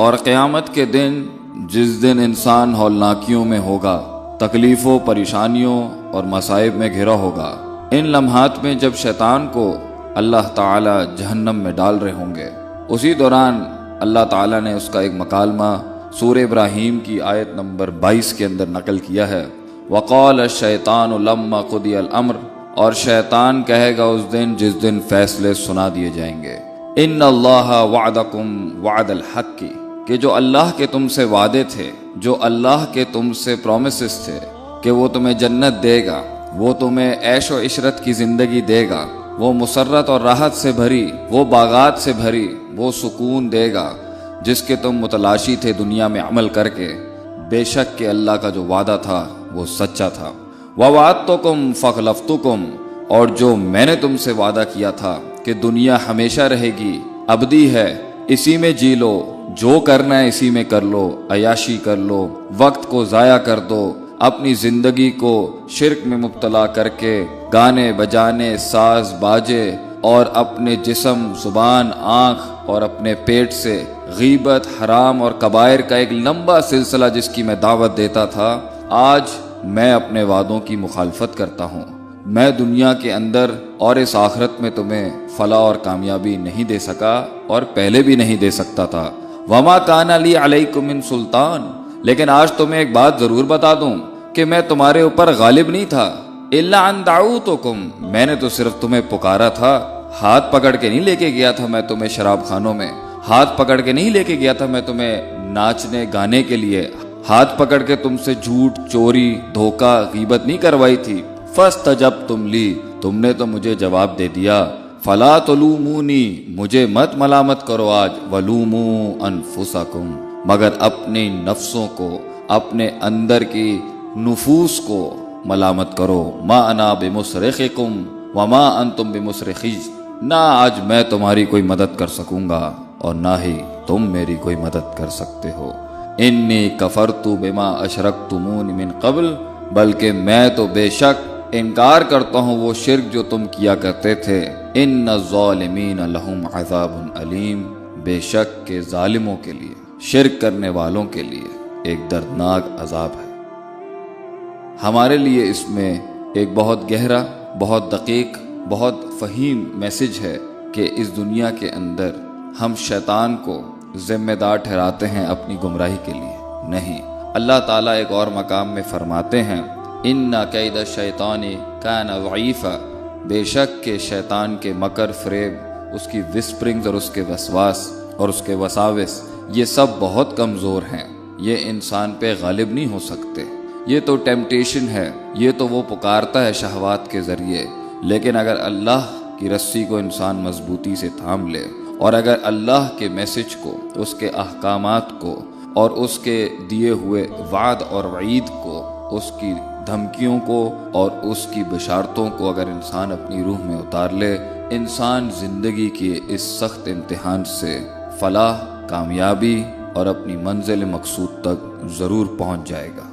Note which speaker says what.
Speaker 1: اور قیامت کے دن جس دن انسان ہولناکیوں میں ہوگا، تکلیفوں، پریشانیوں اور مصائب میں گھرا ہوگا، ان لمحات میں جب شیطان کو اللہ تعالی جہنم میں ڈال رہے ہوں گے، اسی دوران اللہ تعالیٰ نے اس کا ایک مکالمہ سورہ ابراہیم کی آیت نمبر 22 کے اندر نقل کیا ہے۔ وقال الشیطان لما قضی الامر، اور شیطان کہے گا اس دن جس دن فیصلے سنا دیے جائیں گے، ان اللہ وعدکم وعد الحق کی، کہ جو اللہ کے تم سے وعدے تھے، جو اللہ کے تم سے پرومسز تھے کہ وہ تمہیں جنت دے گا، وہ تمہیں عیش و عشرت کی زندگی دے گا، وہ مسرت اور راحت سے بھری، وہ باغات سے بھری، وہ سکون دے گا جس کے تم متلاشی تھے دنیا میں عمل کر کے، بے شک کہ اللہ کا جو وعدہ تھا وہ سچا تھا۔ وَوَعَدتُّكُمْ فَخْلَفْتُكُمْ، اور جو میں نے تم سے وعدہ کیا تھا کہ دنیا ہمیشہ رہے گی، ابدی ہے، اسی میں جی لو، جو کرنا ہے اسی میں کر لو، عیاشی کر لو، وقت کو ضائع کر دو، اپنی زندگی کو شرک میں مبتلا کر کے گانے بجانے، ساز باجے اور اپنے جسم، زبان، آنکھ اور اپنے پیٹ سے غیبت، حرام اور کبائر کا ایک لمبا سلسلہ جس کی میں دعوت دیتا تھا، آج میں اپنے وعدوں کی مخالفت کرتا ہوں۔ میں دنیا کے اندر اور اس آخرت میں تمہیں فلاح اور کامیابی نہیں دے سکا اور پہلے بھی نہیں دے سکتا تھا۔ وما کان لی علیکم من سلطان، لیکن آج تمہیں ایک بات ضرور بتا دوں کہ میں تمہارے اوپر غالب نہیں تھا، الا ان دعوتکم، میں نے تو صرف تمہیں پکارا تھا، ہاتھ پکڑ کے نہیں لے کے گیا تھا میں تمہیں شراب خانوں میں، ہاتھ پکڑ کے نہیں لے کے گیا تھا میں تمہیں ناچنے گانے کے لیے، ہاتھ پکڑ کے تم سے جھوٹ، چوری، دھوکہ، غیبت نہیں کروائی تھی۔ فاستجبتم لی، تم نے تو مجھے جواب دے دیا۔ فلا تلومونی، مجھے مت ملامت کرو آج، ولوموا انفسکم، مگر اپنے نفسوں کو، اپنے اندر کی نفوس کو ملامت کرو۔ ما انا بمصرخکم وما انتم بمصرخی، نہ آج میں تمہاری کوئی مدد کر سکوں گا اور نہ ہی تم میری کوئی مدد کر سکتے ہو۔ انی کفرت بما اشرکتمون من قبل، بلکہ میں تو بے شک انکار کرتا ہوں وہ شرک جو تم کیا کرتے تھے۔ ان الظالمین لہم عذاب علیم، بے شک کہ ظالموں کے لیے، شرک کرنے والوں کے لیے ایک دردناک عذاب ہے۔ ہمارے لیے اس میں ایک بہت گہرا، بہت دقیق، بہت فہیم میسج ہے کہ اس دنیا کے اندر ہم شیطان کو ذمہ دار ٹھہراتے ہیں اپنی گمراہی کے لیے، نہیں۔ اللہ تعالیٰ ایک اور مقام میں فرماتے ہیں ان کید الشیطان کان ضعیفا، بے شک کہ شیطان کے مکر، فریب، اس کی وسپرنگز اور اس کے وسواس اور اس کے وساوس، یہ سب بہت کمزور ہیں، یہ انسان پہ غالب نہیں ہو سکتے۔ یہ تو ٹیمپٹیشن ہے، یہ تو وہ پکارتا ہے شہوات کے ذریعے، لیکن اگر اللہ کی رسی کو انسان مضبوطی سے تھام لے اور اگر اللہ کے میسج کو، اس کے احکامات کو اور اس کے دیے ہوئے وعد اور وعید کو، اس کی دھمکیوں کو اور اس کی بشارتوں کو اگر انسان اپنی روح میں اتار لے، انسان زندگی کے اس سخت امتحان سے فلاح، کامیابی اور اپنی منزل مقصود تک ضرور پہنچ جائے گا۔